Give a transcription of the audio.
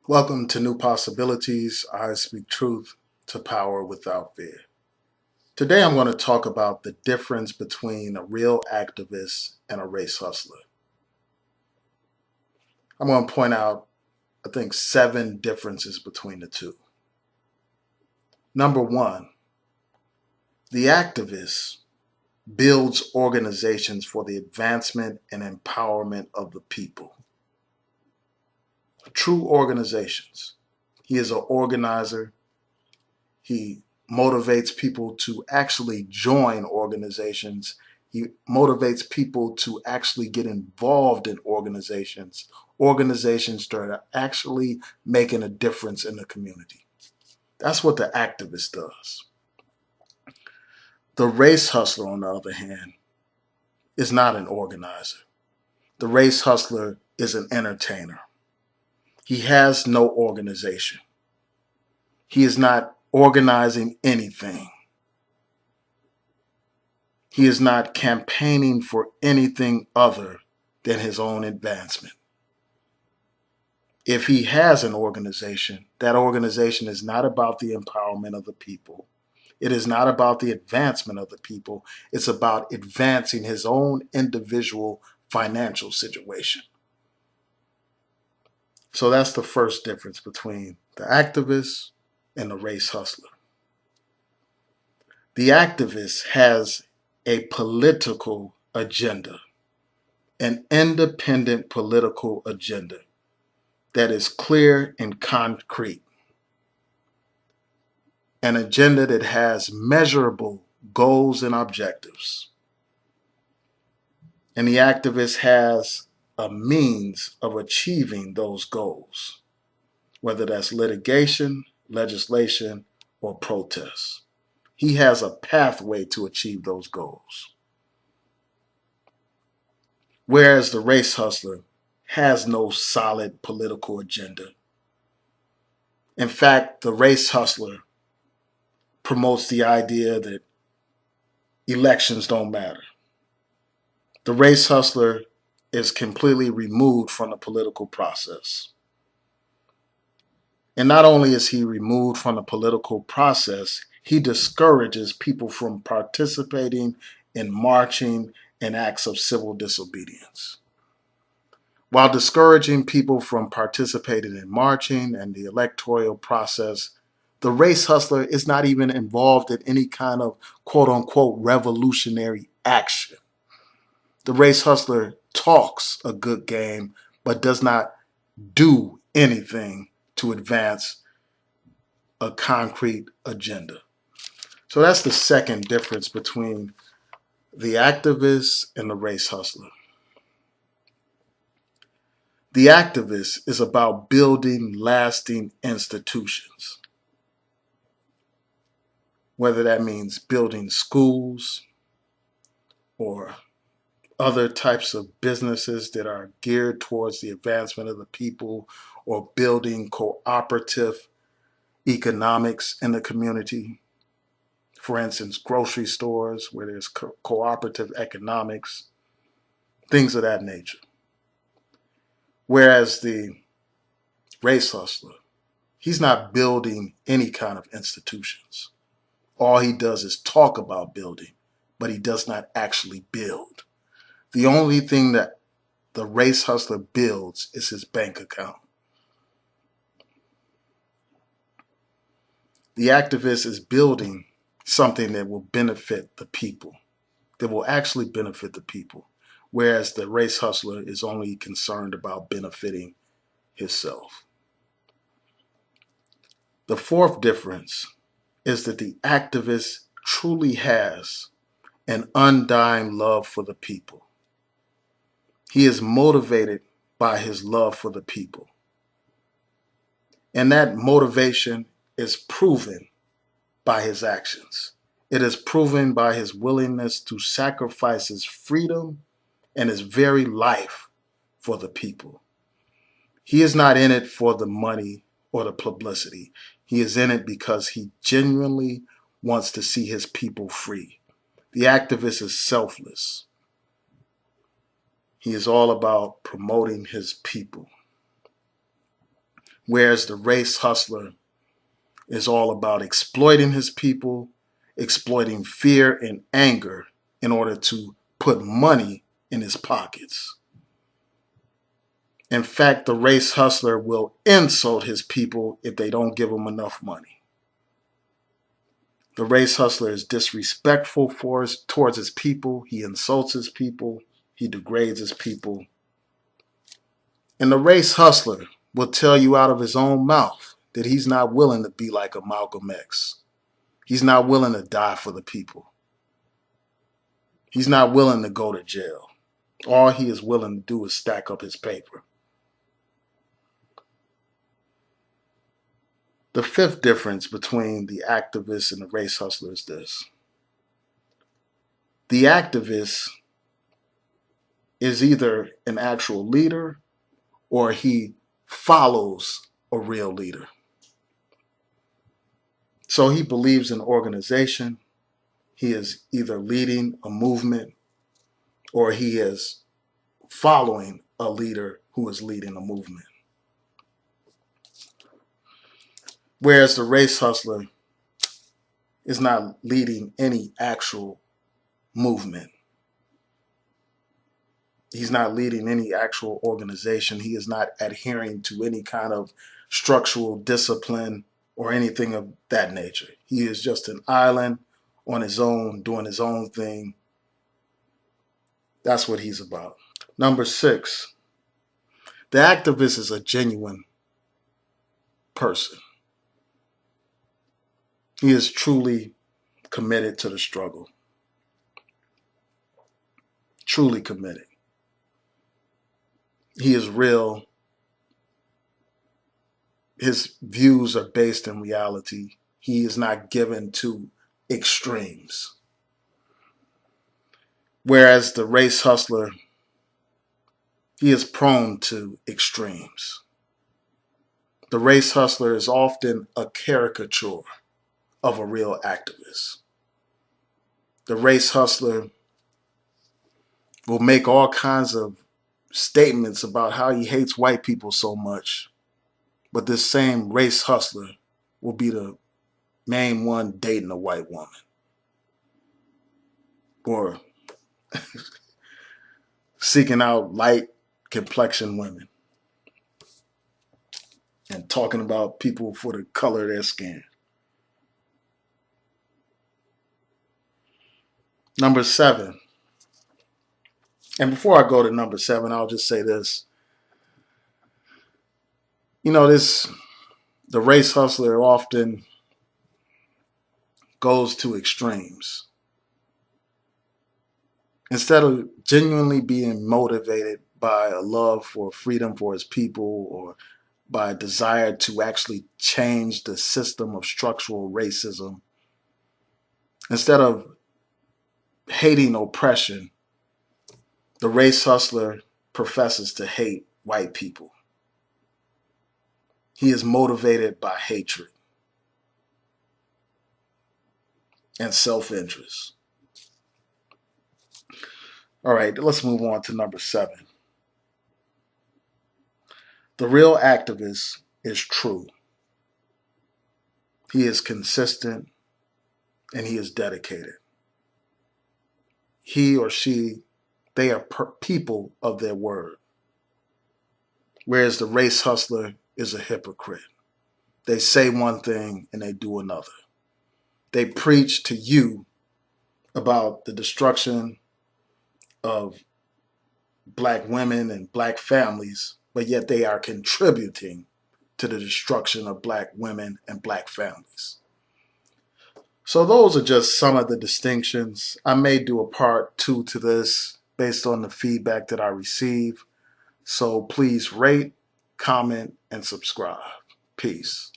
Welcome to New Possibilities. I speak truth to power without fear. Today I'm going to talk about the difference between a real activist and a race hustler. I'm going to point out, I think, 7 differences between the two. Number one, the activist builds organizations for the advancement and empowerment of the people. True organizations. He is an organizer. He motivates people to actually join organizations. He motivates people to actually get involved in organizations that are actually making a difference in the community. That's what the activist does. The race hustler, on the other hand, is not an organizer. The race hustler is an entertainer. He has no organization. He is not organizing anything. He is not campaigning for anything other than his own advancement. If he has an organization, that organization is not about the empowerment of the people. It is not about the advancement of the people. It's about advancing his own individual financial situation. So that's the first difference between the activist and the race hustler. The activist has a political agenda, an independent political agenda that is clear and concrete, an agenda that has measurable goals and objectives. And the activist has a means of achieving those goals, whether that's litigation, legislation, or protests. He has a pathway to achieve those goals. Whereas the race hustler has no solid political agenda. In fact, the race hustler promotes the idea that elections don't matter. The race hustler is completely removed from the political process. And not only is he removed from the political process, he discourages people from participating in marching and acts of civil disobedience. While discouraging people from participating in marching and the electoral process, the race hustler is not even involved in any kind of quote unquote revolutionary action. The race hustler talks a good game, but does not do anything to advance a concrete agenda. So that's the second difference between the activist and the race hustler. The activist is about building lasting institutions, whether that means building schools or other types of businesses that are geared towards the advancement of the people, or building cooperative economics in the community. For instance, grocery stores where there's cooperative economics, things of that nature. Whereas the race hustler, he's not building any kind of institutions. All he does is talk about building, but he does not actually build. The only thing that the race hustler builds is his bank account. The activist is building something that will benefit the people, that will actually benefit the people, whereas the race hustler is only concerned about benefiting himself. The fourth difference is that the activist truly has an undying love for the people. He is motivated by his love for the people. And that motivation is proven by his actions. It is proven by his willingness to sacrifice his freedom and his very life for the people. He is not in it for the money or the publicity. He is in it because he genuinely wants to see his people free. The activist is selfless. He is all about promoting his people. Whereas the race hustler is all about exploiting his people, exploiting fear and anger in order to put money in his pockets. In fact, the race hustler will insult his people if they don't give him enough money. The race hustler is disrespectful towards his people. He insults his people. He degrades his people. And the race hustler will tell you out of his own mouth that he's not willing to be like a Malcolm X. He's not willing to die for the people. He's not willing to go to jail. All he is willing to do is stack up his paper. The fifth difference between the activist and the race hustler is this. The activist is either an actual leader or he follows a real leader. So he believes in organization. He is either leading a movement or he is following a leader who is leading a movement. Whereas the race hustler is not leading any actual movement. He's not leading any actual organization. He is not adhering to any kind of structural discipline or anything of that nature. He is just an island on his own, doing his own thing. That's what he's about. Number 6, the activist is a genuine person. He is truly committed to the struggle. Truly committed. He is real. His views are based in reality. He is not given to extremes. Whereas the race hustler, he is prone to extremes. The race hustler is often a caricature of a real activist. The race hustler will make all kinds of statements about how he hates white people so much, but this same race hustler will be the main one dating a white woman or seeking out light complexion women and talking about people for the color of their skin. Number 7. And before I go to number 7, I'll just say this. The race hustler often goes to extremes. Instead of genuinely being motivated by a love for freedom for his people or by a desire to actually change the system of structural racism, instead of hating oppression, the race hustler professes to hate white people. He is motivated by hatred and self-interest. All right, let's move on to number 7. The real activist is true. He is consistent and he is dedicated. He or she, they are people of their word. Whereas the race hustler is a hypocrite. They say one thing and they do another. They preach to you about the destruction of black women and black families, but yet they are contributing to the destruction of black women and black families. So those are just some of the distinctions. I may do a part 2 to this based on the feedback that I receive. So please rate, comment, and subscribe. Peace.